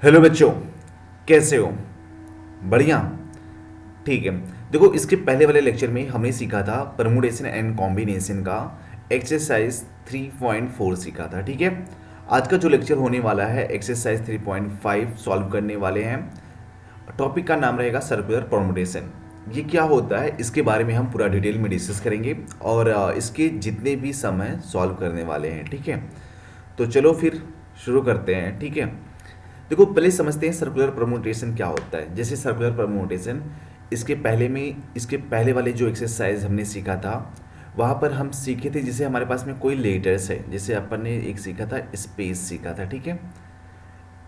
Hello बच्चों, कैसे हो? बढ़िया। ठीक है। देखो, इसके पहले वाले लेक्चर में हमने सीखा था परमुटेशन एंड कॉम्बिनेशन का एक्सरसाइज 3.4 सीखा था। ठीक है। आज का जो लेक्चर होने वाला है एक्सरसाइज 3.5 सॉल्व करने वाले हैं। टॉपिक का नाम रहेगा सर्कुलर परमुटेशन। ये क्या होता है इसके बारे में हम पूरा डिटेल में डिस्कस करेंगे और इसके जितने भी सम हैं सॉल्व करने वाले हैं। ठीक है। तो चलो फिर शुरू करते हैं। ठीक है। देखो, पहले समझते हैं सर्कुलर परमुटेशन क्या होता है। जैसे सर्कुलर परमुटेशन, इसके पहले वाले जो एक्सरसाइज हमने सीखा था वहाँ पर हम सीखे थे, जैसे हमारे पास में कोई लेटर्स है, जैसे अपन ने एक सीखा था स्पेस सीखा था। ठीक है।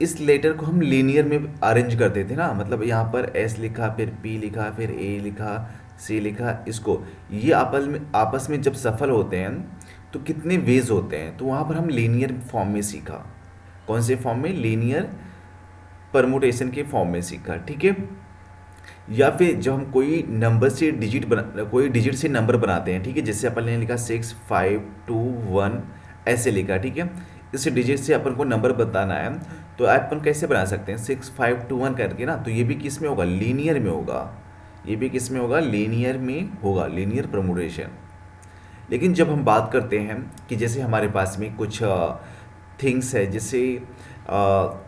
इस लेटर को हम लीनियर में अरेंज करते थे ना, मतलब यहाँ पर एस लिखा, फिर पी लिखा, फिर ए लिखा, सी लिखा, इसको ये आपस में जब सफल होते हैं तो कितने वेज होते हैं, तो वहाँ पर हम लीनियर फॉर्म में सीखा। कौन से फॉर्म में? लीनियर परमुटेशन के फॉर्म में सीखा। ठीक है। या फिर जब हम कोई डिजिट से नंबर बनाते हैं। ठीक है। जैसे अपन ने लिखा 6 5 2 1 ऐसे लिखा। ठीक है। इस डिजिट से अपन को नंबर बताना है, तो अपन कैसे बना सकते हैं? 6 5 2 1 करके ना, तो ये भी किस में होगा? लीनियर में होगा। ये भी किस में होगा? लीनियर में होगा, लीनियर परमुटेशन। लेकिन जब हम बात करते हैं कि जैसे हमारे पास में कुछ थिंग्स है, जैसे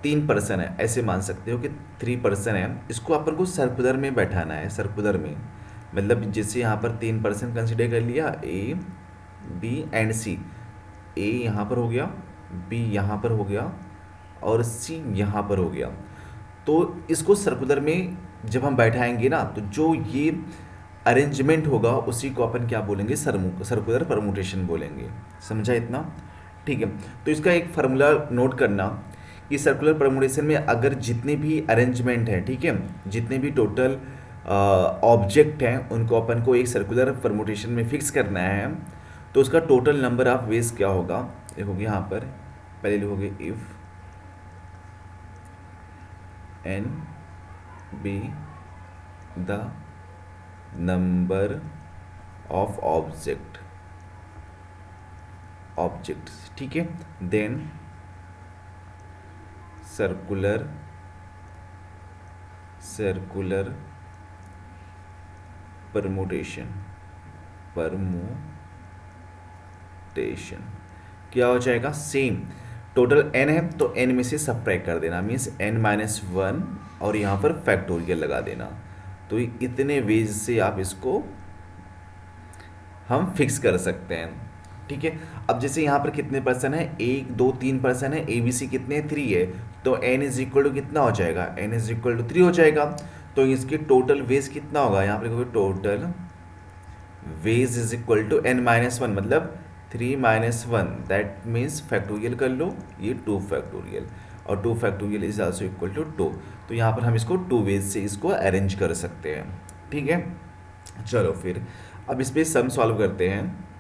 3 पर्सन है, ऐसे मान सकते हो कि 3 पर्सन है, इसको अपन को सर्कुलर में बैठाना है। सर्कुलर में मतलब जैसे यहाँ पर 3 पर्सन कंसिडर कर लिया, ए बी एंड सी। ए यहाँ पर हो गया, बी यहाँ पर हो गया और सी यहाँ पर हो गया। तो इसको सर्कुलर में जब हम बैठाएंगे ना, तो जो ये अरेंजमेंट होगा उसी को अपन क्या बोलेंगे? सर्कुलर परमुटेशन बोलेंगे। समझा इतना? ठीक है। तो इसका एक फार्मूला नोट करना कि सर्कुलर परमुटेशन में अगर जितने भी अरेंजमेंट हैं, ठीक है, जितने भी टोटल ऑब्जेक्ट हैं, उनको अपन को एक सर्कुलर परमुटेशन में फिक्स करना है, तो उसका टोटल नंबर ऑफ वेज क्या होगा? देखोगे यहाँ पर पहले लिखोगे if N be the number of objects. ठीक है। देन सर्कुलर परमुटेशन क्या हो जाएगा? सेम टोटल n है तो n में से सब्ट्रैक्ट कर देना, मीन्स n-1 और यहाँ पर फैक्टोरियल लगा देना। तो इतने वेज से आप इसको हम फिक्स कर सकते हैं। ठीक है। अब जैसे यहाँ पर कितने पर्सन है? 1 2 3 पर्सन है। ए बी सी कितने? 3 है। तो n इज इक्वल टू कितना हो जाएगा? n इज इक्वल टू 3 हो जाएगा। तो इसके टोटल वेज कितना होगा? यहाँ पर लिखोगे total ways is equal to n-1, मतलब 3-1, दैट मीन्स फैक्टोरियल कर लो, ये 2 फैक्टोरियल, और 2 factorial is also equal to 2। तो यहाँ पर हम इसको 2 वेज से इसको अरेंज कर सकते हैं। ठीक है। चलो फिर अब इस पर सम सॉल्व करते हैं।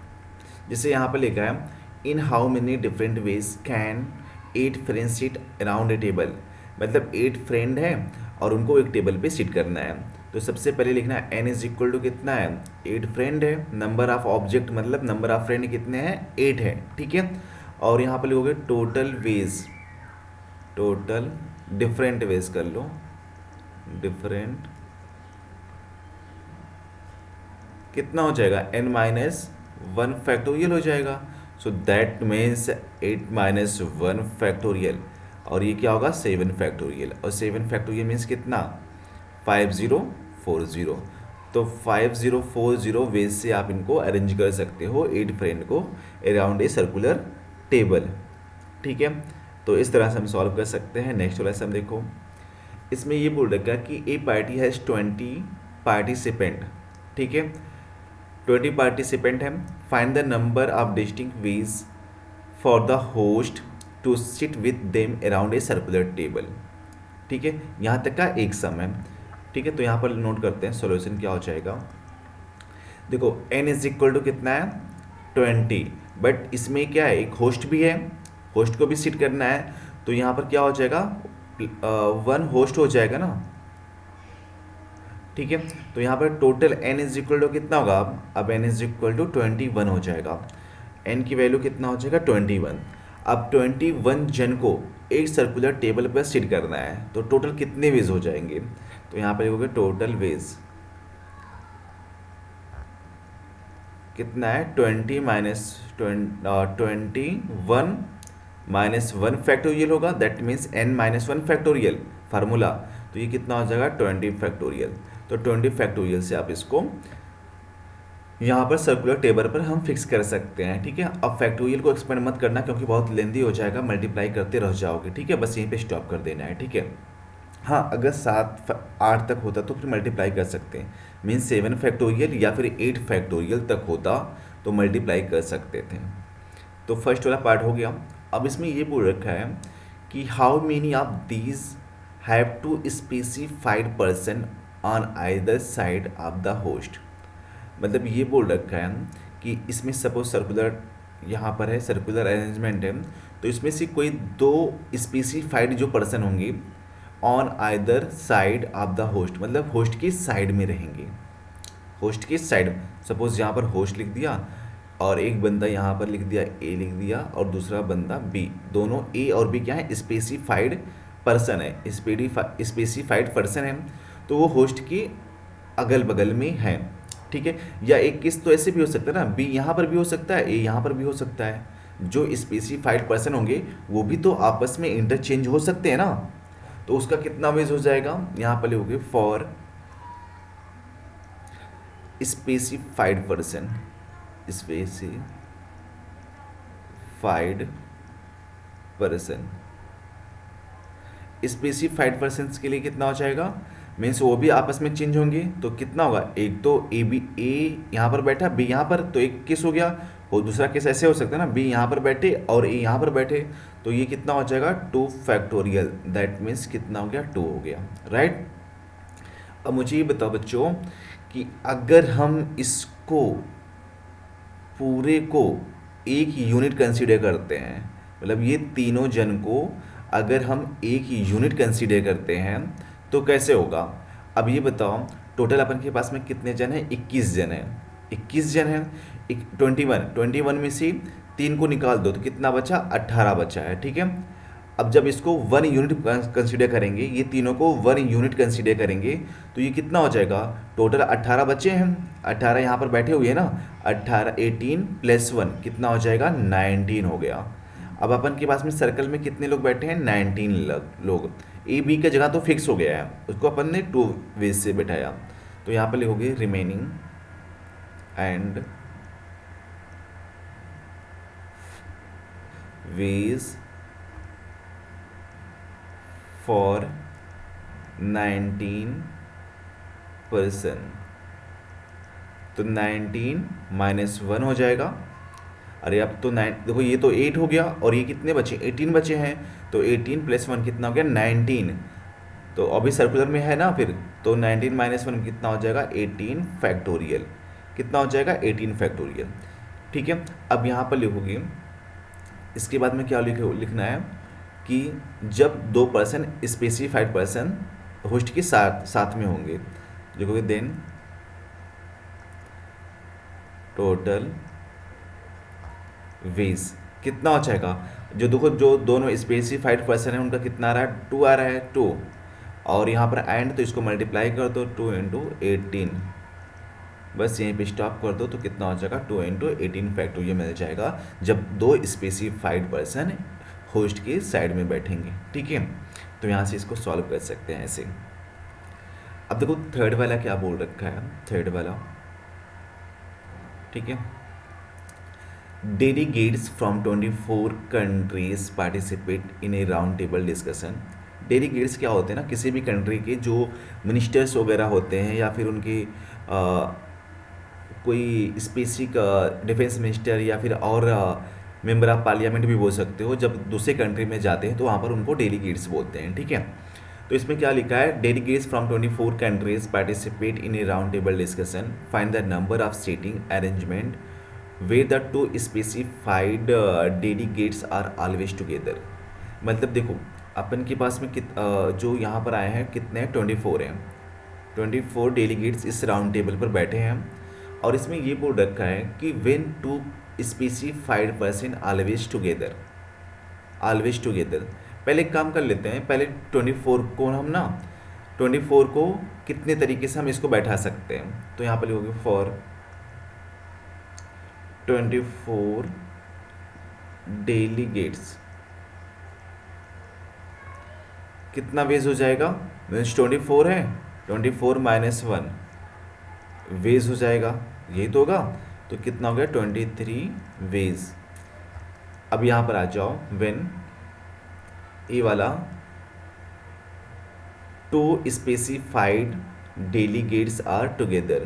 जैसे यहाँ पर लिखा है in how many different ways can 8 friends seat around a table, मतलब 8 फ्रेंड है और उनको एक टेबल पे सिट करना है। तो सबसे पहले लिखना है n इज इक्वल टू कितना है? 8 फ्रेंड है। नंबर ऑफ ऑब्जेक्ट मतलब नंबर ऑफ फ्रेंड कितने हैं? 8 है। ठीक है। और यहाँ पर लिखोगे total ways, total different ways कर लो, डिफरेंट कितना हो जाएगा? n-1 फैक्टोरियल हो जाएगा। सो दैट मीन्स 8-1 फैक्टोरियल, और ये क्या होगा? 7 फैक्टोरियल, और 7 फैक्टोरियल मीन्स कितना? 5040। तो 5040 वेज से आप इनको अरेंज कर सकते हो 8 फ्रेंड को अराउंड ए सर्कुलर टेबल। ठीक है। तो इस तरह से हम सॉल्व कर सकते हैं। नेक्स्ट वाला सम देखो, इसमें ये बोल रखा है कि ए पार्टी हैज़ 20 पार्टिसिपेंट। ठीक है। 20 पार्टिसिपेंट हैं। Find the number of distinct ways for the host to sit with them around a circular table. ठीक है। यहाँ तक का एक सम है। ठीक है। तो यहाँ पर नोट करते हैं सॉल्यूशन क्या हो जाएगा। देखो n इज इक्वल टू कितना है? 20, बट इसमें क्या है? एक होस्ट भी है, होस्ट को भी सिट करना है। तो यहाँ पर क्या हो जाएगा? 1 होस्ट हो जाएगा ना। ठीक है। तो यहाँ पर total n is equal to कितना होगा? अब n इज इक्वल टू 21 हो जाएगा। n की वैल्यू कितना हो जाएगा? 21। अब 21 जन को एक सर्कुलर टेबल पर सिट करना है, तो टोटल कितने वेज हो जाएंगे? तो यहाँ पर लिखोगे टोटल वेज कितना है, 20 माइनस 21 माइनस 1 फैक्टोरियल होगा, that means n minus 1 factorial formula. तो ये कितना हो जाएगा, 20 फैक्टोरियल। तो 20 फैक्टोरियल से आप इसको यहाँ पर सर्कुलर टेबल पर हम फिक्स कर सकते हैं, ठीक है। अब फैक्टोरियल को एक्सपेंड मत करना क्योंकि बहुत लेंदी हो जाएगा, मल्टीप्लाई करते रह जाओगे, ठीक है। बस यहीं पे स्टॉप कर देना है, ठीक है। हाँ, अगर 8 तक होता तो फिर मल्टीप्लाई कर सकते हैं, मीन्स 7 फैक्टोरियल या फिर 8 फैक्टोरियल तक होता तो मल्टीप्लाई कर सकते थे। तो फर्स्ट वाला पार्ट हो गया। अब इसमें ये बोल रखा है कि how many of these have two specified person on either side of the host. मतलब ये बोल रखा है कि इसमें सपोज सर्कुलर यहाँ पर है, सर्कुलर अरेंजमेंट है, तो इसमें से कोई 2 स्पेसिफाइड जो पर्सन होंगे on either side of the host, मतलब होस्ट की साइड में रहेंगे। होस्ट की साइड, सपोज यहाँ पर होस्ट लिख दिया और एक बंदा यहाँ पर लिख दिया, ए लिख दिया, और दूसरा बंदा बी, दोनों ए और बी क्या है, स्पेसिफाइड पर्सन है, स्पेसिफाइड पर्सन है, तो वो होस्ट की अगल बगल में है, ठीक है। या एक केस तो ऐसे भी हो सकता है ना, बी यहाँ पर भी हो सकता है, ए यहाँ पर भी हो सकता है। जो स्पेसिफाइड पर्सन होंगे वो भी तो आपस में इंटरचेंज हो सकते हैं ना, तो उसका कितना वेज हो जाएगा, यहाँ पर लिखोगे for specified person, specified person, specified person के लिए कितना हो जाएगा, मीन्स वो भी आपस में चेंज होंगे, तो कितना होगा, एक तो ए बी, ए यहाँ पर बैठा, बी यहाँ पर, तो एक केस हो गया, और दूसरा केस ऐसे हो सकता है ना, बी यहाँ पर बैठे और ए यहाँ पर बैठे, तो ये कितना हो जाएगा 2 फैक्टोरियल, दैट मीन्स कितना हो गया 2 हो गया, राइट। अब मुझे ये बताओ बच्चों कि अगर हम इसको पूरे को एक यूनिट कंसीडर करते हैं, मतलब ये तीनों जन को अगर हम एक यूनिट कंसीडर करते हैं तो कैसे होगा। अब ये बताओ टोटल अपन के पास में कितने जन हैं, 21 जन हैं, 21 जन हैं, 21 में से 3 को निकाल दो तो कितना बचा, 18 बचा है, ठीक है। अब जब इसको 1 यूनिट कंसीडर करेंगे, ये तीनों को 1 यूनिट कंसीडर करेंगे, तो ये कितना हो जाएगा, टोटल 18 बचे हैं, 18 यहाँ पर बैठे हुए हैं ना, 18 18 प्लस 1 कितना हो जाएगा 19 हो गया। अब अपन के पास में सर्कल में कितने लोग बैठे हैं, 19 लोग। ए बी का जगह तो फिक्स हो गया है, उसको अपन ने 2 वेज से बैठाया, तो यहाँ पर लिखोगे remaining and ways for 19 person, तो 19 माइनस 1 हो जाएगा। अरे अब तो 9, देखो ये तो 8 हो गया और ये कितने बचे, 18 बचे हैं, तो 18 प्लस 1 कितना हो गया 19, तो अभी सर्कुलर में है ना, फिर तो 19 माइनस 1 कितना हो जाएगा 18 फैक्टोरियल, कितना हो जाएगा 18 फैक्टोरियल, ठीक है। अब यहाँ पर लिखोगे, इसके बाद में क्या लिखना है कि जब 2 पर्सन स्पेसिफाइड पर्सन होस्ट के साथ में होंगे, लिखोगे देन टोटल वेज कितना हो जाएगा, जो देखो जो दोनों स्पेसिफाइड पर्सन है उनका कितना आ रहा है, 2 आ रहा है, 2, और यहाँ पर एंड तो इसको मल्टीप्लाई कर दो 2 इंटू 18, बस यहीं पे स्टॉप कर दो, तो कितना हो जाएगा 2 इंटू 18 फैक्टोरियल मिल जाएगा जब 2 स्पेसिफाइड पर्सन होस्ट के साइड में बैठेंगे, ठीक है। तो यहाँ से इसको सॉल्व कर सकते हैं ऐसे। अब देखो थर्ड वाला क्या बोल रखा है, थर्ड वाला, ठीक है, delegates from 24 countries participate in a round table discussion। Delegates क्या होते हैं ना, किसी भी कंट्री के जो मिनिस्टर्स वगैरह होते हैं या फिर उनके कोई स्पेसिफिक डिफेंस मिनिस्टर या फिर और मेंबर ऑफ पार्लियामेंट भी बोल सकते हो, जब दूसरे कंट्री में जाते हैं तो वहाँ पर उनको डेलीगेट्स बोलते हैं, ठीक है। तो इसमें क्या लिखा है, delegates from 24 countries participate in a round table discussion, find the number of seating arrangement where the 2 specified delegates are always together। मतलब देखो अपन के पास में जो यहाँ पर आए हैं कितने हैं, 24 हैं, 24 डेलीगेट्स इस राउंड टेबल पर बैठे हैं, और इसमें ये बोल रखा है कि when 2 specified person always together पहले एक काम कर लेते हैं, पहले 24 को हम ना 24 को कितने तरीके से हम इसको बैठा सकते हैं। तो यहाँ पर लिखोगे फॉर 24 डेलीगेट्स, कितना वेज हो जाएगा, मीन्स 24 है, 24 माइनस 1 वेज हो जाएगा, यही तो होगा। तो कितना हो गया 23 वेज। अब यहाँ पर आ जाओ, व्हेन ए वाला two specified delegates are together,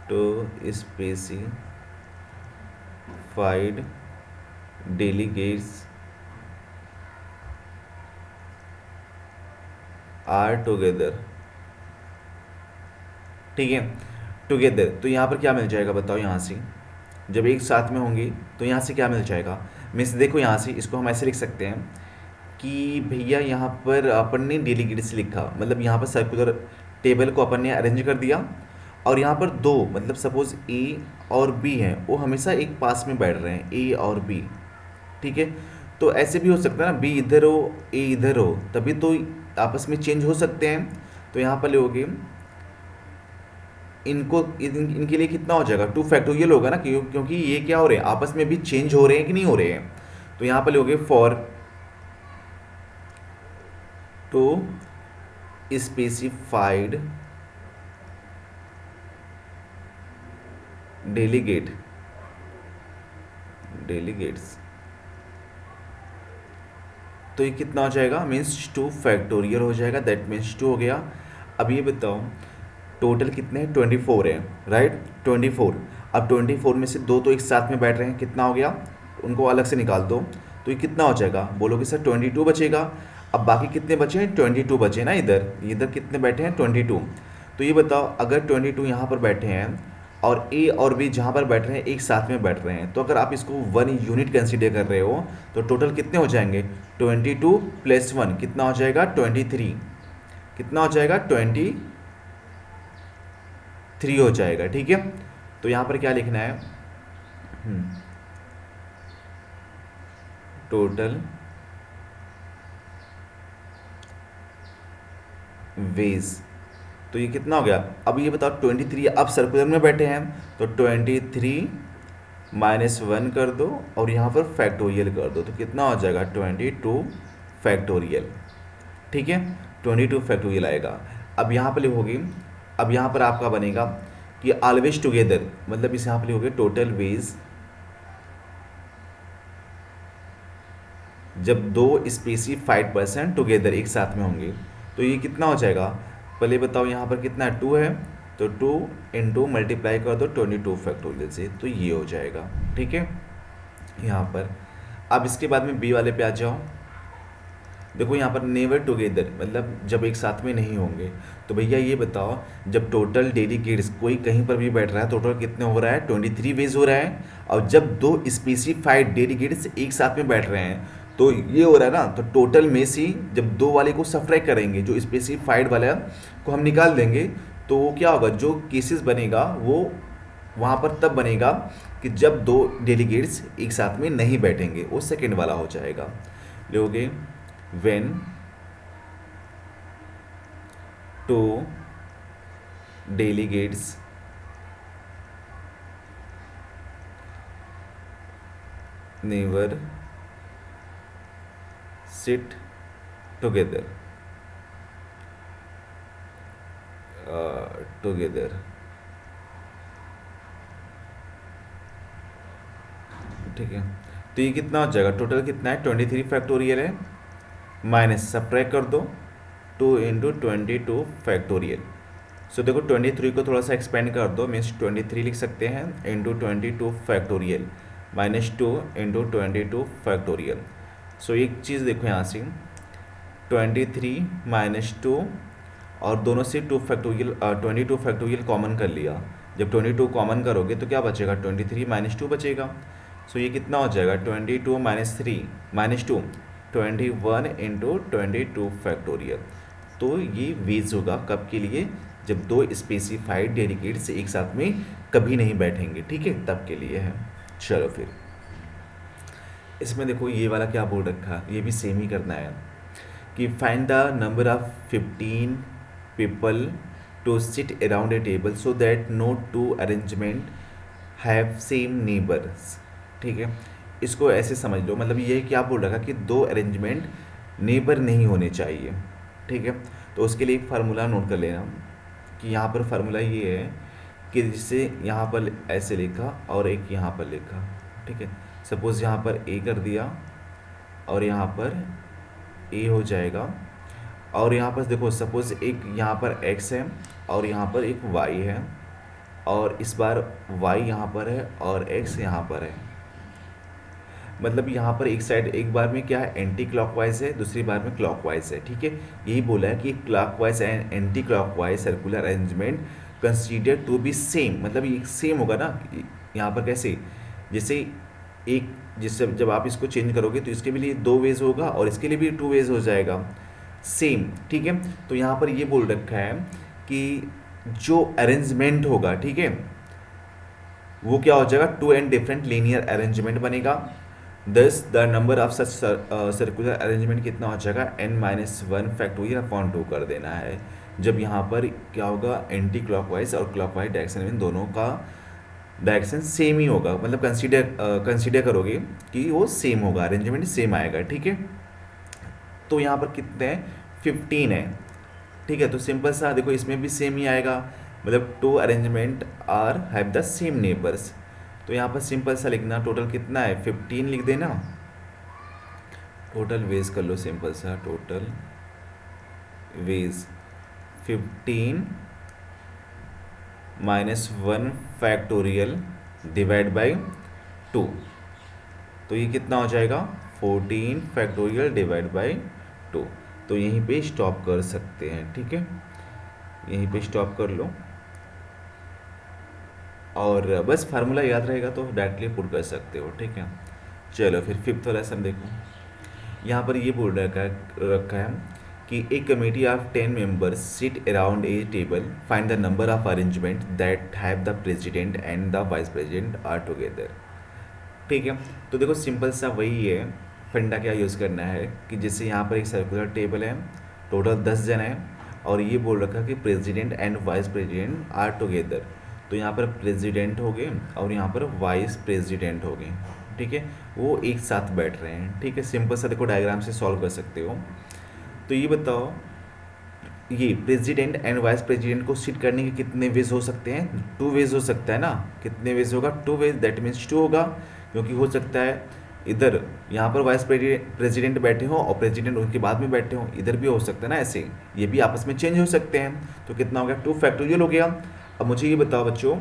two specified delegates are together, ठीक है, टुगेदर। तो यहाँ पर क्या मिल जाएगा बताओ, यहाँ से जब एक साथ में होंगे तो यहाँ से क्या मिल जाएगा, मीन्स देखो यहाँ से इसको हम ऐसे लिख सकते हैं कि भैया यहाँ पर अपन ने डेलीगेट्स लिखा, मतलब यहाँ पर सर्कुलर टेबल को अपन ने अरेंज कर दिया, और यहाँ पर दो मतलब सपोज ए और बी हैं, वो हमेशा एक पास में बैठ रहे हैं, ए और बी, ठीक है। तो ऐसे भी हो सकता है ना, बी इधर हो ए इधर हो, तभी तो आपस में चेंज हो सकते हैं। तो यहाँ पर लोगे इनको इनके लिए कितना हो जाएगा, 2 फैक्टोरियल होगा ना, क्योंकि ये क्या हो रहे हैं, आपस में भी चेंज हो रहे हैं कि नहीं हो रहे हैं। तो यहाँ पर लोगे फॉर टू स्पेसिफाइड डेलीगेट्स, तो ये कितना हो जाएगा, मीन्स 2 फैक्टोरियल हो जाएगा, दैट मीन्स 2 हो गया। अब ये बताओ टोटल कितने हैं, 24 है, राइट, 24। अब 24 में से दो तो एक साथ में बैठ रहे हैं, कितना हो गया, उनको अलग से निकाल दो, तो ये कितना हो जाएगा, बोलोगे सर 22 बचेगा। अब बाकी कितने बचे हैं, 22 बचे ना, इधर कितने बैठे हैं, 22। तो ये बताओ अगर 22 यहाँ पर बैठे हैं और ए और बी जहाँ पर बैठ रहे हैं एक साथ में बैठ रहे हैं, तो अगर आप इसको 1 यूनिट कंसीडर कर रहे हो तो टोटल कितने हो जाएंगे, 22 प्लस 1 कितना हो जाएगा, 23, कितना हो जाएगा, 23 हो जाएगा, ठीक है। तो यहाँ पर क्या लिखना है, टोटल वेज, तो ये कितना हो गया। अब ये बताओ 23, अब सर्कुलर में बैठे हैं तो 23 माइनस 1 कर दो और यहाँ पर फैक्टोरियल कर दो, तो कितना हो जाएगा 22 फैक्टोरियल, ठीक है, 22 फैक्टोरियल आएगा। अब यहाँ पर लिखोगे, अब यहाँ पर आपका बनेगा कि ऑलवेज टुगेदर, मतलब इस यहाँ पर लिखोगे टोटल वेज जब दो स्पेसिफाइड पर्सन टुगेदर एक साथ में होंगे, तो ये कितना हो जाएगा, पहले बताओ यहाँ पर कितना है, 2 है, तो 2 इंटू मल्टीप्लाई कर दो 22 फैक्टोरियल से, तो ये हो जाएगा, ठीक है यहाँ पर। अब इसके बाद में बी वाले पे आ जाओ, देखो यहाँ पर नेवर टुगेदर मतलब जब एक साथ में नहीं होंगे। तो भैया ये बताओ जब टोटल डेलीगेट्स कोई कहीं पर भी बैठ रहा है, टोटल कितने हो रहा है, 23 वेज हो रहा है, और जब दो स्पेसिफाइड डेलीगेट्स एक साथ में बैठ रहे हैं तो ये हो रहा है ना, तो टोटल में से जब दो वाले को सब्ट्रैक्ट करेंगे, जो स्पेसिफाइड वाला को हम निकाल देंगे, तो वो क्या होगा, जो केसेस बनेगा वो वहाँ पर तब बनेगा कि जब दो डेलीगेट्स एक साथ में नहीं बैठेंगे, वो सेकेंड वाला हो जाएगा। लोगे when two delegates never sit together ठीक है। तो ये कितना हो जाएगा, टोटल कितना है, 23 फैक्टोरियल है, माइनस सब्ट्रैक्ट कर दो 2 इंटू 22 फैक्टोरियल। सो देखो 23 को थोड़ा सा एक्सपेंड कर दो, मीन्स 23 लिख सकते हैं into 22 factorial minus 2 into 22 factorial. So एक चीज़ देखो यहाँ से 23 माइनस 2 और दोनों से 2 फैक्टोरियल 22 फैक्टोरियल कॉमन कर लिया, जब 22 कॉमन करोगे तो क्या बचेगा, 23 माइनस 2 बचेगा। सो ये कितना हो जाएगा, 22 माइनस 3 माइनस 2 21 इंटू 22 फैक्टोरियल। तो ये वेज होगा कब के लिए, जब दो स्पेसिफाइड डेलीगेट्स एक साथ में कभी नहीं बैठेंगे, ठीक है, तब के लिए है। चलो फिर इसमें देखो ये वाला क्या बोल रखा है, ये भी सेम ही करना है कि find the number of 15 people to sit around a table so that no two arrangement have same neighbours. ठीक है, इसको ऐसे समझ लो, मतलब ये क्या बोल रखा कि दो अरेंजमेंट नेबर नहीं होने चाहिए। ठीक है, तो उसके लिए एक फार्मूला नोट कर लेना कि यहाँ पर फार्मूला ये है कि जिससे यहाँ पर ऐसे लिखा और एक यहाँ पर लिखा। ठीक है, सपोज़ यहाँ पर ए कर दिया और यहाँ पर ए हो जाएगा, और यहाँ पर देखो सपोज़ एक यहाँ पर x है और यहाँ पर एक y है, और इस बार y यहाँ पर है और x यहाँ पर है। मतलब यहाँ पर एक साइड एक बार में क्या है, एंटी क्लॉकवाइज है, दूसरी बार में क्लॉकवाइज है। ठीक है, यही बोला है कि clockwise and anti clockwise circular arrangement consider to be same, मतलब ये सेम होगा ना। यहाँ पर कैसे, जैसे एक जिससे जब आप इसको चेंज करोगे तो इसके भी लिए 2 वेज होगा और इसके लिए भी 2 वेज हो जाएगा सेम। ठीक है, तो यहाँ पर ये बोल रखा है कि जो अरेंजमेंट होगा, ठीक है, वो क्या हो जाएगा, 2 एंड डिफरेंट लीनियर अरेंजमेंट बनेगा। दस the number of such circular arrangement कितना हो जाएगा, n-1 फैक्टोरियल अपॉन 2 कर देना है। जब यहाँ पर क्या होगा, एंटी क्लॉकवाइज और क्लॉकवाइज डायरेक्शन में दोनों का डायरेक्शन सेम ही होगा, मतलब कंसीडर करोगे कि वो सेम होगा, अरेंजमेंट सेम आएगा। ठीक है, तो यहाँ पर कितने हैं, 15 है। ठीक है, तो सिंपल सा देखो इसमें भी सेम ही आएगा, मतलब 2 arrangement are have the same neighbours. तो यहाँ पर सिंपल सा लिखना, टोटल कितना है 15 लिख देना, टोटल वेज कर लो सिंपल सा, total ways 15 -1 factorial divide by 2, तो ये कितना हो जाएगा 14 फैक्टोरियल डिवाइड बाई 2। तो यहीं पे स्टॉप कर सकते हैं। ठीक है, यहीं पे स्टॉप कर लो और बस फार्मूला याद रहेगा तो डायरेक्टली पुट कर सकते हो। ठीक है, चलो फिर फिफ्थ वाला सम देखो। यहाँ पर ये बोल रखा है कि एक committee of 10 members sit around a table, find the number of arrangement that have the president and the vice president are together. ठीक है, तो देखो सिंपल सा वही है, फंडा क्या यूज़ करना है कि जैसे यहाँ पर एक सर्कुलर टेबल है, टोटल 10 जन है, और ये बोल रखा कि president and vice president are together. तो यहाँ पर प्रेसिडेंट हो गए और यहाँ पर वाइस प्रेसिडेंट हो गए। ठीक है, वो एक साथ बैठ रहे हैं। ठीक है, सिंपल सा देखो डायग्राम से सॉल्व कर सकते हो। तो ये बताओ, ये प्रेसिडेंट एंड वाइस प्रेसिडेंट को सीट करने के कितने वेज हो सकते हैं, 2 वेज हो सकता है ना। कितने वेज होगा, 2 वेज, दैट मीन्स 2 होगा, क्योंकि हो सकता है इधर यहाँ पर वाइस प्रेसिडेंट बैठे हो और प्रेसिडेंट उनके बाद में बैठे हो, इधर भी हो सकता है ना ऐसे, ये भी आपस में चेंज हो सकते हैं। तो कितना हो गया, 2 फैक्टोरियल हो गया। अब मुझे ये बताओ बच्चों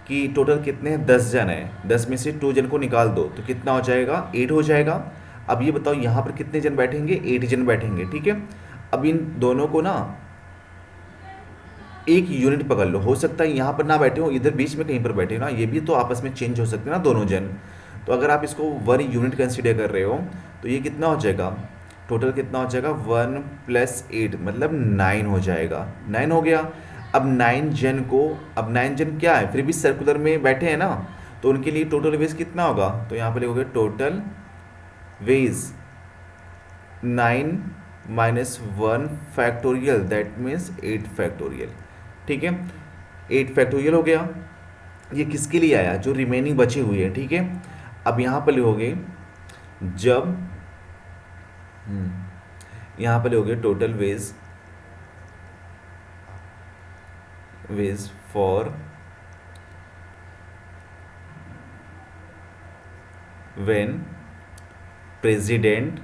कि टोटल कितने हैं, 10 जन है, 10 में से 2 जन को निकाल दो तो कितना हो जाएगा, 8 हो जाएगा। अब ये बताओ यहाँ पर कितने जन बैठेंगे, 8 जन बैठेंगे। ठीक है, अब इन दोनों को ना एक यूनिट पकड़ लो, हो सकता है यहाँ पर ना बैठे हो, इधर बीच में कहीं पर बैठे हो ना, ये भी तो आपस में चेंज हो सकते हैं ना दोनों जन। तो अगर आप इसको 1 यूनिट कंसीडर कर रहे हो तो ये कितना हो जाएगा, टोटल कितना हो जाएगा, 1 + 8 मतलब 9 हो जाएगा, 9 हो गया। अब 9 जन को, अब 9 जन क्या है, फिर भी सर्कुलर में बैठे हैं ना, तो उनके लिए टोटल वेज कितना होगा, तो यहाँ पर लिखोगे total ways 9 -1 factorial, that means 8 factorial. ठीक है, 8 फैक्टोरियल हो गया। ये किसके लिए आया, जो रिमेनिंग बचे हुए हैं। ठीक है, अब यहाँ पर लिखोगे जब यहाँ पर लिखोगे total ways for when president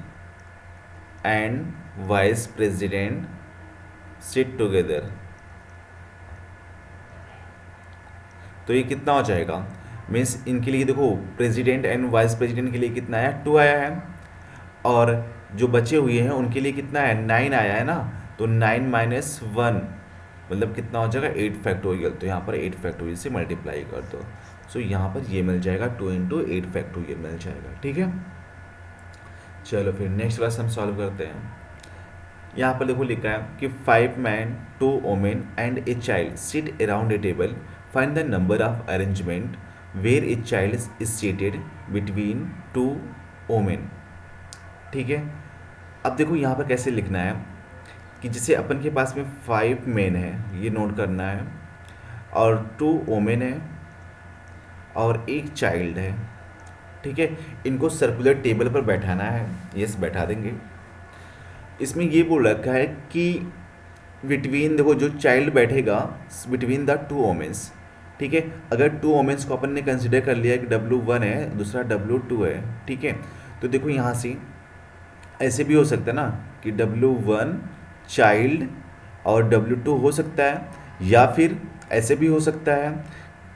and vice president sit together. तो ये कितना हो जाएगा, मीन्स इनके लिए देखो प्रेसिडेंट एंड वाइस प्रेसिडेंट के लिए कितना आया, 2 आया है, और जो बचे हुए हैं उनके लिए कितना है, 9 आया है ना। तो 9 - 1 मतलब कितना हो जाएगा, 8 फैक्टोरियल। तो यहाँ पर 8 फैक्टोरियल से मल्टीप्लाई कर दो, सो यहाँ पर ये मिल जाएगा 2 × 8 फैक्टोरियल मिल जाएगा। ठीक है, चलो फिर नेक्स्ट क्लास हम सॉल्व करते हैं। यहाँ पर देखो लिखा है कि 5 men 2 women and a child sit around a table, find the number of arrangement where a child is seated between 2 women. ठीक है, अब देखो यहाँ पर कैसे लिखना है कि जैसे अपन के पास में 5 मेन है, ये नोट करना है, और 2 ओमेन है और एक चाइल्ड है। ठीक है, इनको सर्कुलर टेबल पर बैठाना है। यस, बैठा देंगे। इसमें ये बोल रखा है कि बिटवीन, देखो जो चाइल्ड बैठेगा बिटवीन द 2 ओमेंस। ठीक है, अगर 2 ओमेंस को अपन ने कंसिडर कर लिया कि W1 है, दूसरा W2 है। ठीक है, तो देखो यहाँ से ऐसे भी हो सकता है ना कि W1 चाइल्ड और W2 हो सकता है, या फिर ऐसे भी हो सकता है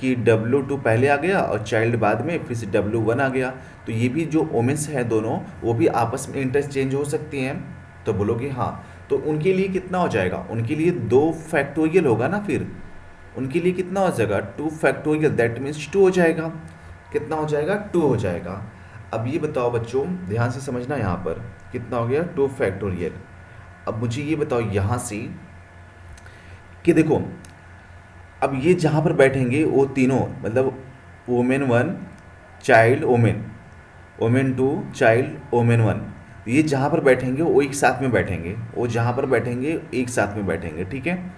कि W2 पहले आ गया और चाइल्ड बाद में, फिर से W1 आ गया। तो ये भी जो ओमेंस हैं दोनों, वो भी आपस में इंटरचेंज हो सकती हैं। तो बोलोगे हाँ, तो उनके लिए कितना हो जाएगा? उनके लिए 2 फैक्टोरियल होगा ना, फिर उनके लिए कितना हो जाएगा? 2 फैक्टोरियल, दैट मीन्स 2 हो जाएगा। कितना हो जाएगा? 2 हो जाएगा। अब ये बताओ बच्चों, ध्यान से समझना, यहाँ पर कितना हो गया? 2 फैक्टोरियल। अब मुझे ये बताओ यहाँ से कि देखो, अब ये जहाँ पर बैठेंगे वो तीनों, मतलब women 1 child women, women 2 child women 1, ये जहाँ पर बैठेंगे वो एक साथ में बैठेंगे, वो जहाँ पर बैठेंगे एक साथ में बैठेंगे। ठीक है,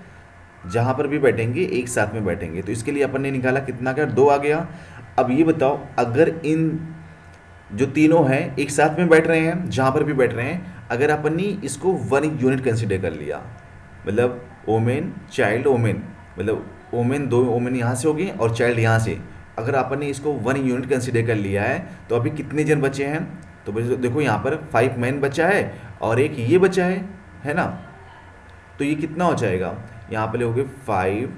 जहाँ पर भी बैठेंगे एक साथ में बैठेंगे। तो इसके लिए अपन ने निकाला कितना का? 2 आ गया। अब ये बताओ, अगर इन जो तीनों हैं एक साथ में बैठ रहे हैं, जहाँ पर भी बैठ रहे हैं, अगर अपन ने इसको 1 यूनिट कंसिडर कर लिया, मतलब ओमेन चाइल्ड ओमेन, मतलब ओमेन 2 ओमेन यहाँ से हो गए और चाइल्ड यहाँ से, अगर अपन ने इसको 1 यूनिट कंसिडर कर लिया है, तो अभी कितने जन बचे हैं? तो देखो यहाँ पर 5 मैन बचा है और एक ये बचा है ना। तो ये कितना हो जाएगा? यहाँ पर हो गए 5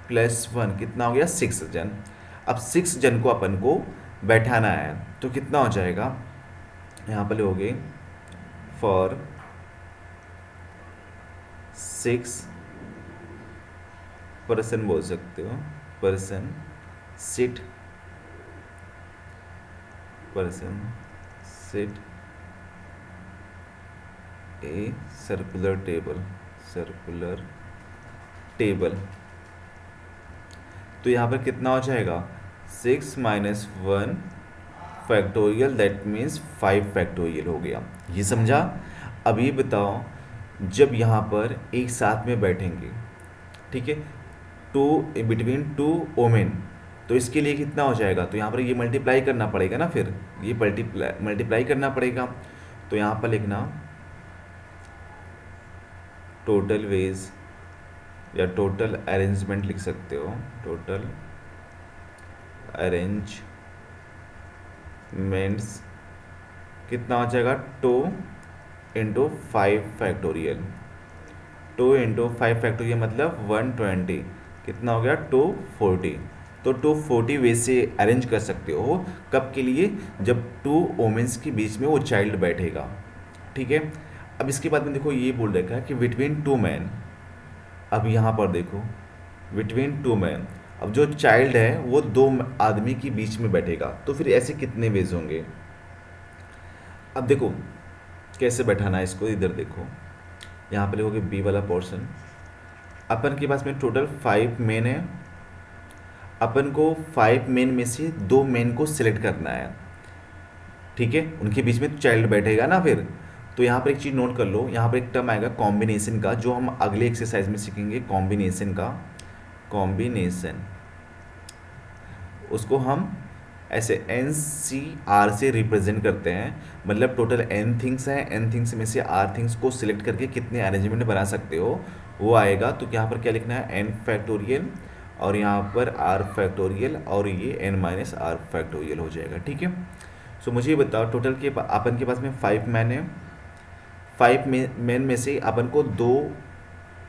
+ 1, कितना हो गया? 6 जन। अब 6 जन को अपन को बैठाना है, तो कितना हो जाएगा? यहाँ पर हो गए फॉर 6 पर्सन बोल सकते हो, पर्सन सिट ए सर्कुलर टेबल। तो यहाँ पर कितना हो जाएगा? 6 - 1 फैक्टोरियल, दैट मीन्स 5 फैक्टोरियल हो गया। ये समझा? अब ये बताओ, जब यहाँ पर एक साथ में बैठेंगे, ठीक है, 2 बिटवीन 2 ओमेन, तो इसके लिए कितना हो जाएगा? तो यहाँ पर ये मल्टीप्लाई करना पड़ेगा ना, फिर ये मल्टीप्लाई करना पड़ेगा। तो यहाँ पर लिखना टोटल वेज या टोटल अरेंजमेंट लिख सकते हो, टोटल अरेंजमेंट्स कितना हो जाएगा? 2 × 5 फैक्टोरियल, 2 × 5 फैक्टोरियल मतलब 120, कितना हो गया? 240। तो 240 वे से अरेंज कर सकते हो। कब के लिए? जब 2 ओमेंस के बीच में वो चाइल्ड बैठेगा। ठीक है, अब इसके बाद में देखो ये बोल रखा है कि बिटवीन 2 मैन। अब यहाँ पर देखो बिटवीन 2 मैन, अब जो चाइल्ड है वो 2 आदमी के बीच में बैठेगा, तो फिर ऐसे कितने वेज होंगे? अब देखो कैसे बैठाना है इसको, इधर देखो, यहाँ पर लिखोगे बी वाला पोर्शन। अपन के पास में टोटल 5 मेन है, अपन को 5 मेन में से 2 मेन को सिलेक्ट करना है। ठीक है, उनके बीच में चाइल्ड बैठेगा ना फिर। तो यहाँ पर एक चीज़ नोट कर लो, यहाँ पर एक टर्म आएगा कॉम्बिनेशन का, जो हम अगले एक्सरसाइज में सीखेंगे, कॉम्बिनेशन का। कॉम्बिनेशन, उसको हम ऐसे NCR से रिप्रेजेंट करते हैं, मतलब टोटल n थिंग्स हैं, n थिंग्स में से r थिंग्स को सिलेक्ट करके कितने अरेंजमेंट बना सकते हो वो आएगा। तो यहाँ पर क्या लिखना है? n फैक्टोरियल और यहाँ पर r फैक्टोरियल और ये n - r फैक्टोरियल हो जाएगा। ठीक है, सो मुझे ये बताओ, टोटल के अपन के पास में 5 मैन है, 5 मैन में से अपन को 2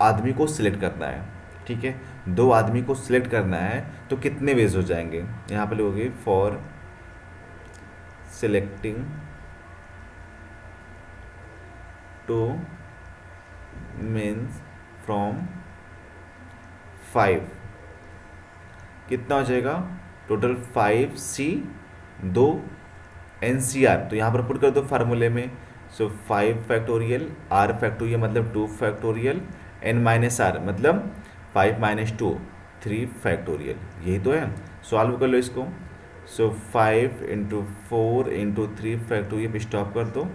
आदमी को सिलेक्ट करना है। ठीक है, 2 आदमी को सिलेक्ट करना है, तो कितने वेज हो जाएंगे? यहाँ पे लोगे फॉर सिलेक्टिंग 2 मेंस फ्रॉम 5, कितना हो जाएगा? टोटल 5C 2 NCR, तो यहाँ पर पुट कर दो फार्मूले में। सो 5 फैक्टोरियल, r फैक्टोरियल मतलब 2 फैक्टोरियल, n - r मतलब 5 - 2 3 फैक्टोरियल, यही तो है। सॉल्व कर लो इसको। सो 5 × 4 × 3 फैक्टोरियल पे स्टॉप कर दो,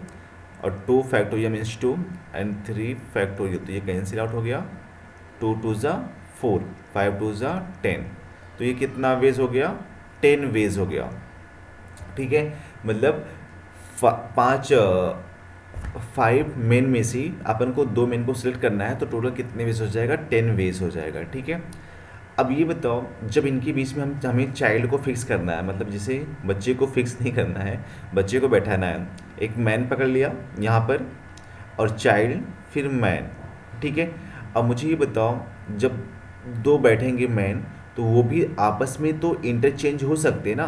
और 2 फैक्टोरियल मीन्स 2 एंड 3 फैक्टोरियल, तो ये कैंसिल आउट हो गया। 2 2 ज़ा 4, 5 2 ज़ा 10, तो ये कितना वेज हो गया, 10 वेज हो गया। ठीक है, मतलब 5 मेन में से अपन को 2 मेन को सिलेक्ट करना है, तो टोटल कितने वेज हो जाएगा, 10 वेज हो जाएगा। ठीक है, अब ये बताओ, जब इनके बीच में हमें चाइल्ड को फिक्स करना है, मतलब जिसे बच्चे को फिक्स नहीं करना है, बच्चे को बैठाना है, एक मैन पकड़ लिया यहाँ पर और चाइल्ड फिर मैन। ठीक है, अब मुझे ये बताओ, जब 2 बैठेंगे मैन तो वो भी आपस में तो इंटरचेंज हो सकते हैं ना,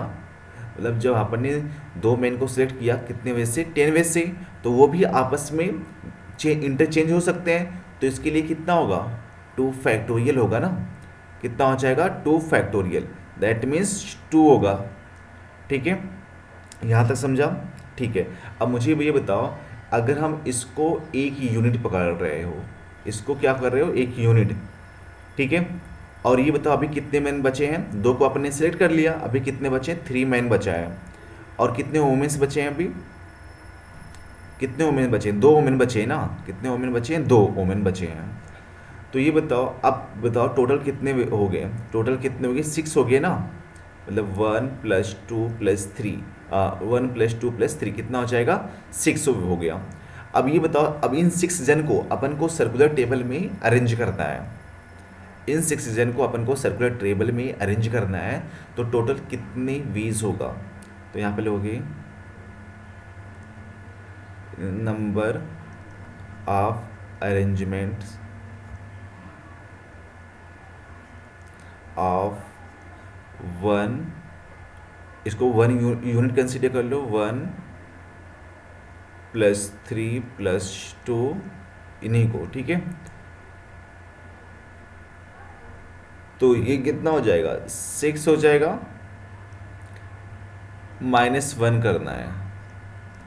मतलब जब अपन ने 2 मैन को सिलेक्ट किया कितने वेज से, 10 वेज से, तो वो भी आपस में इंटरचेंज हो सकते हैं। तो इसके लिए कितना होगा, 2 फैक्टोरियल होगा ना, कितना हो जाएगा, 2 फैक्टोरियल, दैट मीन्स 2 होगा। ठीक है, यहाँ तक समझा। ठीक है, अब मुझे ये बताओ, अगर हम इसको एक यूनिट पकड़ रहे हो, इसको क्या कर रहे हो, एक यूनिट। ठीक है, और ये बताओ अभी कितने मैन बचे हैं, 2 को आपने सेलेक्ट कर लिया, अभी कितने बचे हैं, 3 मैन बचा है, और कितने वोमेन्स बचे हैं, अभी कितने वोमेन बचे हैं, 2 वोमेन बचे हैं ना, कितने वोमेन बचे हैं, 2 वोमेन बचे हैं। तो ये बताओ, अब बताओ टोटल कितने हो गए, टोटल कितने हो गए, 6 हो गए ना, मतलब 1 + 2 + 3, 1 + 2 + 3 कितना हो जाएगा, 6 हो गया। अब ये बताओ, अब इन 6 जन को अपन को सर्कुलर टेबल में अरेंज करना है, इन 6 जन को अपन को सर्कुलर टेबल में अरेंज करना है, तो टोटल कितने वेज होगा, तो यहाँ पे लोगे नंबर ऑफ अरेंजमेंट्स ऑफ 1, इसको 1 यूनिट कंसिडर कर लो, 1 + 3 + 2, इन्हीं को। ठीक है, तो ये कितना हो जाएगा, 6 हो जाएगा, -1 करना है,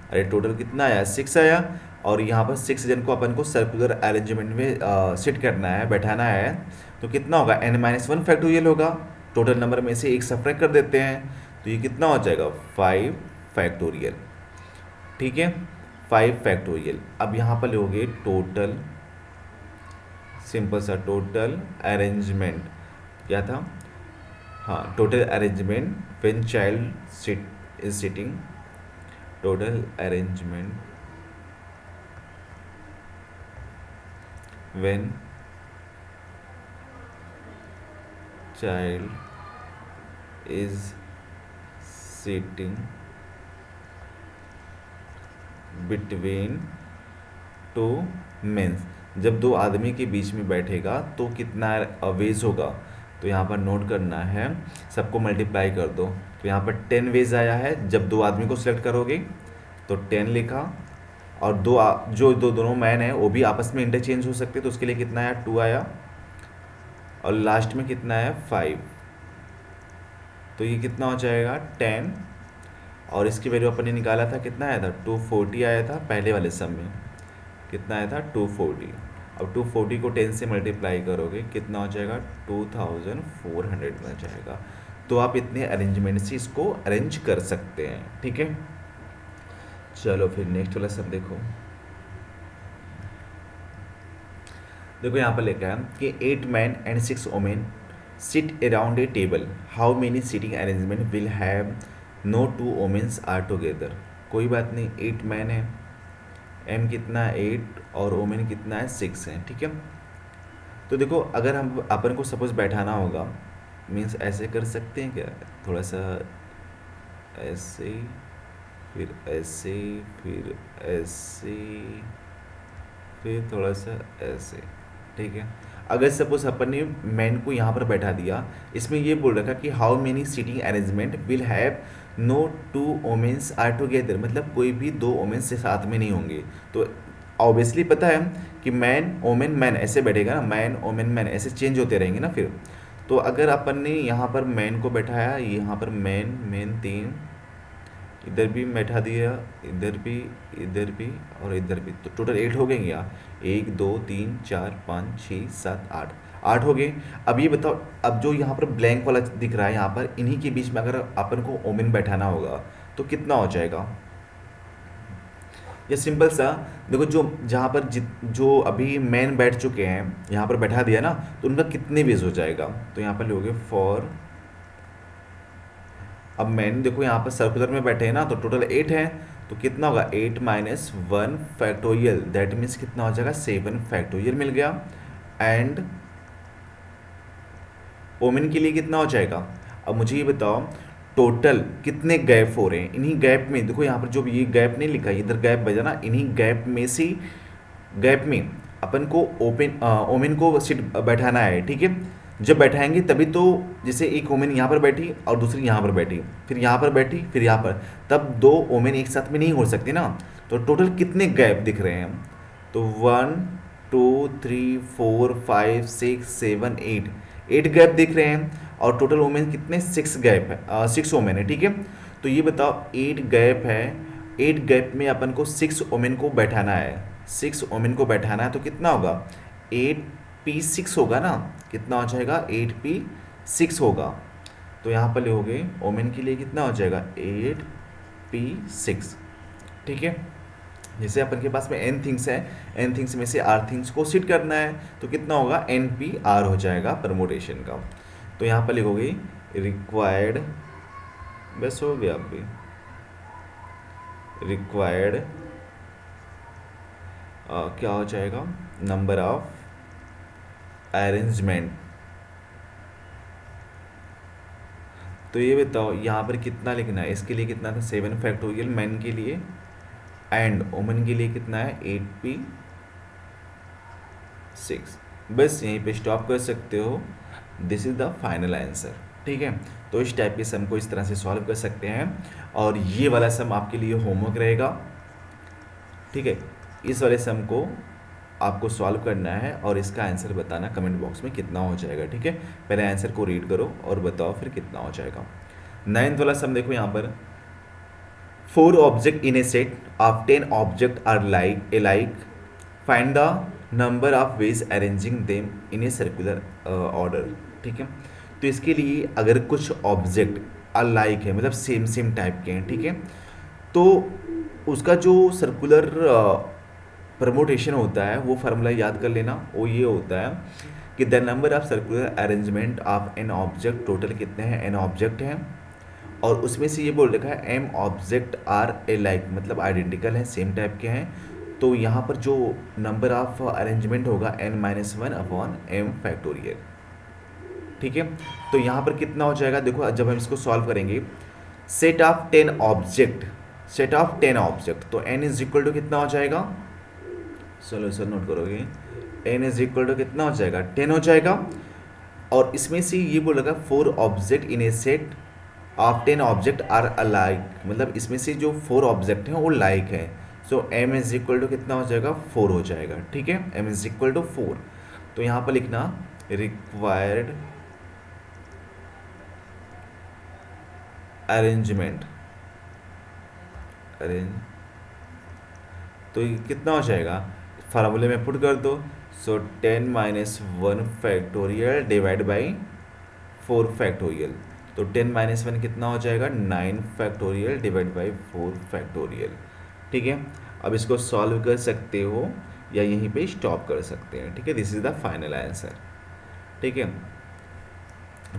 अरे टोटल कितना आया, 6 आया, और यहाँ पर 6 जन को अपन को सर्कुलर अरेंजमेंट में सिट करना है, बैठाना है, तो कितना होगा, n-1 फैक्टोरियल होगा, टोटल नंबर में से एक सब्ट्रैक्ट कर देते हैं, तो ये कितना हो जाएगा, 5 फैक्टोरियल। ठीक है, 5 फैक्टोरियल। अब यहाँ पर लोगे टोटल, सिंपल सा टोटल अरेंजमेंट, क्या था, हाँ, total arrangement when child is sitting, total arrangement when child is sitting between 2 men, जब 2 आदमी के बीच में बैठेगा तो कितना वेज होगा, तो यहाँ पर नोट करना है, सबको मल्टीप्लाई कर दो, तो यहाँ पर 10 वेज आया है, जब 2 आदमी को सिलेक्ट करोगे तो 10 लिखा, और दोनों मैन है वो भी आपस में इंटरचेंज हो सकते, तो उसके लिए कितना आया, 2 आया, और लास्ट में कितना है, 5, तो ये कितना हो जाएगा, 10, और इसकी वैल्यू अपन ने निकाला था, कितना आया था, 240 आया था पहले वाले सम में, कितना आया था, 240। अब 240 को 10 से मल्टीप्लाई करोगे कितना हो जाएगा, 2400 में जाएगा। तो आप इतने अरेंजमेंट से इसको अरेंज कर सकते हैं। ठीक है, चलो फिर नेक्स्ट वाला सब देखो। देखो यहाँ पर लिखा है कि 8 man and 6 women sit around a table, how many seating arrangement will have no 2 womens are together. कोई बात नहीं, 8 मैन है, एम कितना है 8, और वोमेन कितना है 6 है। ठीक है, तो देखो अगर हम अपन को सपोज बैठाना होगा, मीन्स ऐसे कर सकते हैं क्या, थोड़ा सा ऐसे, फिर ऐसे, फिर ऐसे, फिर थोड़ा सा ऐसे। ठीक है, अगर सपोज अपन ने मैन को यहाँ पर बैठा दिया, इसमें ये बोल रखा कि how many seating arrangement will have no 2 womens are together, मतलब कोई भी 2 वोमेन्स से साथ में नहीं होंगे। तो ऑब्वियसली पता है कि मैन वोमेन मैन ऐसे बैठेगा ना, मैन वोमेन मैन ऐसे चेंज होते रहेंगे ना फिर। तो अगर अपन ने यहाँ पर मैन को बैठाया, यहाँ पर मैन 3, इधर भी बैठा दिया, इधर भी और इधर भी, तो टोटल 8 हो गए क्या? 1 2 3 4 5 6 7 8, 8 हो गए। अब ये बताओ, अब जो यहाँ पर ब्लैंक वाला दिख रहा है यहाँ पर, इन्हीं के बीच में अगर अपन को ओमेन बैठाना होगा तो कितना हो जाएगा? ये सिंपल सा, देखो जो जहाँ पर जो अभी मैन बैठ चुके हैं यहाँ पर बैठा दिया ना, तो उनका कितने बेस हो जाएगा? तो यहाँ पर लोगे फॉर, अब मैन देखो यहाँ पर सर्कुलर में बैठे हैं ना, तो टोटल 8 है, तो कितना होगा? 8 माइनस 1 फैक्टोरियल, दैट मीन्स कितना हो जाएगा? 7 फैक्टोरियल मिल गया। एंड ओमेन के लिए कितना हो जाएगा? अब मुझे ये बताओ, टोटल कितने गैप हो रहे हैं? इन्हीं गैप में देखो, यहाँ पर जो भी ये गैप नहीं लिखा है, इधर गैप बजा ना, इन्हीं गैप में से गैप में अपन को ओमेन को सीट बैठाना है, ठीक है? जब बैठाएंगे तभी तो, जैसे एक ओमेन यहाँ पर बैठी और दूसरी यहाँ पर बैठी, फिर यहाँ पर बैठी, फिर यहाँ पर, तब दो ओमेन एक साथ में नहीं हो सकती ना। तो टोटल कितने गैप दिख रहे हैं? तो 1 2 3 4 5 6 7 8, 8 गैप दिख रहे हैं। और टोटल ओमेन कितने? 6 गैप है, 6 ओमेन है, ठीक है? तो ये बताओ, 8 गैप है, 8 गैप में अपन को 6 ओमेन को बैठाना है, 6 ओमेन को बैठाना है, तो कितना होगा? 8p6 होगा ना? कितना हो जाएगा? 8p6 होगा। तो यहाँ पर लिखोगे ओमेन के लिए कितना हो जाएगा? 8p6, ठीक है? जैसे अपन के पास में n थिंग्स है, n थिंग्स में से r थिंग्स को सिट करना है, तो कितना होगा? npr हो जाएगा परमोटेशन का। तो यहाँ पर लिखोगे रिक्वायर्ड, बस हो गया, अभी रिक्वायर्ड क्या हो जाएगा? Number of arrangement. तो ये बताओ यहाँ पर कितना लिखना है? इसके लिए कितना था? 7 फैक्टोरियल मैन के लिए, एंड वुमेन के लिए कितना है? 8p6। बस यहीं पे स्टॉप कर सकते हो। This is the final answer, ठीक है? तो इस टाइप के सम को इस तरह से सॉल्व कर सकते हैं, और ये वाला सम आपके लिए होमवर्क रहेगा, ठीक है? इस वाले सम को आपको सॉल्व करना है और इसका आंसर बताना कमेंट बॉक्स में कितना हो जाएगा, ठीक है? पहले आंसर को रीड करो और बताओ फिर कितना हो जाएगा। 9th वाला सम देखो यहाँ पर, 4 object in a set of 10 object are alike. Find the number of ways arranging them in a circular order. ठीक है? तो इसके लिए अगर कुछ ऑब्जेक्ट अलाइक है, मतलब सेम सेम टाइप के हैं, ठीक है, तो उसका जो सर्कुलर परमोटेशन होता है वो फार्मूला याद कर लेना। वो ये होता है कि the number of circular arrangement of an object, total कितने हैं? एन ऑब्जेक्ट हैं, और उसमें से ये बोल रखा है M object are alike, मतलब आइडेंटिकल हैं, सेम टाइप के हैं। तो यहाँ पर जो नंबर ऑफ अरेंजमेंट होगा n-1 अपॉन m फैक्टोरियल, ठीक है? तो यहाँ पर कितना हो जाएगा? देखो जब हम इसको सॉल्व करेंगे, set of 10 object, set of 10 object, तो n इज इक्वल टू कितना हो जाएगा? सोल्यूशन नोट करोगे, n इज इक्वल टू कितना हो जाएगा? 10 हो जाएगा। और इसमें से ये बोल रखा है 4 object in a set of 10 object are alike, मतलब इसमें से जो 4 ऑब्जेक्ट हैं वो लाइक है। So m is equal to कितना हो जाएगा? 4 हो जाएगा, ठीक है? m is equal to 4। तो यहाँ पर लिखना रिक्वायर्ड अरेंजमेंट, तो ये कितना हो जाएगा? फार्मूले में पुट कर दो। सो 10-1 फैक्टोरियल डिवाइड बाई 4 फैक्टोरियल, तो 10-1 कितना हो जाएगा? 9 फैक्टोरियल डिवाइड बाई 4 फैक्टोरियल, ठीक है? अब इसको सॉल्व कर सकते हो या यहीं पे स्टॉप कर सकते हैं, ठीक है? This is the final answer, ठीक है?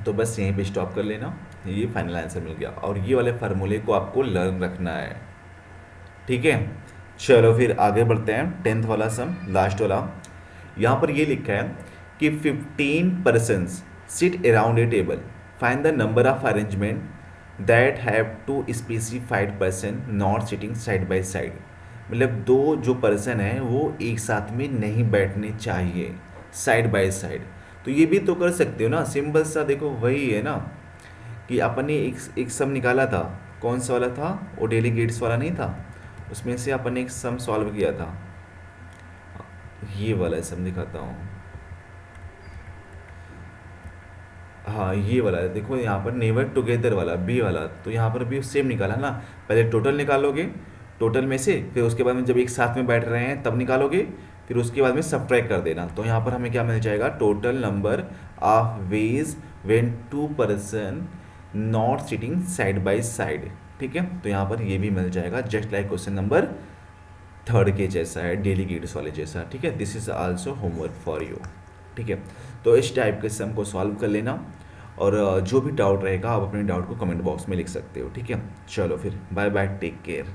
तो बस यहीं पे स्टॉप कर लेना, ये फाइनल आंसर मिल गया। और ये वाले फार्मूले को आपको लर्न रखना है, ठीक है? चलो फिर आगे बढ़ते हैं। 10th वाला सम, लास्ट वाला। यहाँ पर ये लिखा है कि 15 persons sit around a table. Find the number of arrangement that have two specified person not sitting side by side. मतलब दो जो पर्सन है वो एक साथ में नहीं बैठने चाहिए साइड बाय साइड। तो ये भी तो कर सकते हो ना, सिंपल सा। देखो वही है ना कि अपन ने एक सम निकाला था, कौन सा वाला था? वो डेलीगेट्स वाला नहीं था, उसमें से अपन ने एक सम सॉल्व किया था। ये वाला सम दिखाता हूँ, हाँ ये वाला है, देखो यहाँ पर नेवर टुगेदर वाला बी वाला, तो यहाँ पर भी सेम निकाला ना। पहले टोटल निकालोगे, टोटल में से फिर उसके बाद में जब एक साथ में बैठ रहे हैं तब निकालोगे, फिर उसके बाद में सब्ट्रैक्ट कर देना। तो यहाँ पर हमें क्या मिल जाएगा, total number of ways when two person not sitting side by side. ठीक है, तो यहाँ पर ये भी मिल जाएगा just like question number third के जैसा है, डेली गिड्स वाले जैसा। ठीक है, this is also homework for you. ठीक है, तो इस टाइप के सम को सॉल्व कर लेना, और जो भी डाउट रहेगा आप अपने डाउट को कमेंट बॉक्स में लिख सकते हो। ठीक है, चलो फिर बाय बाय, टेक केयर।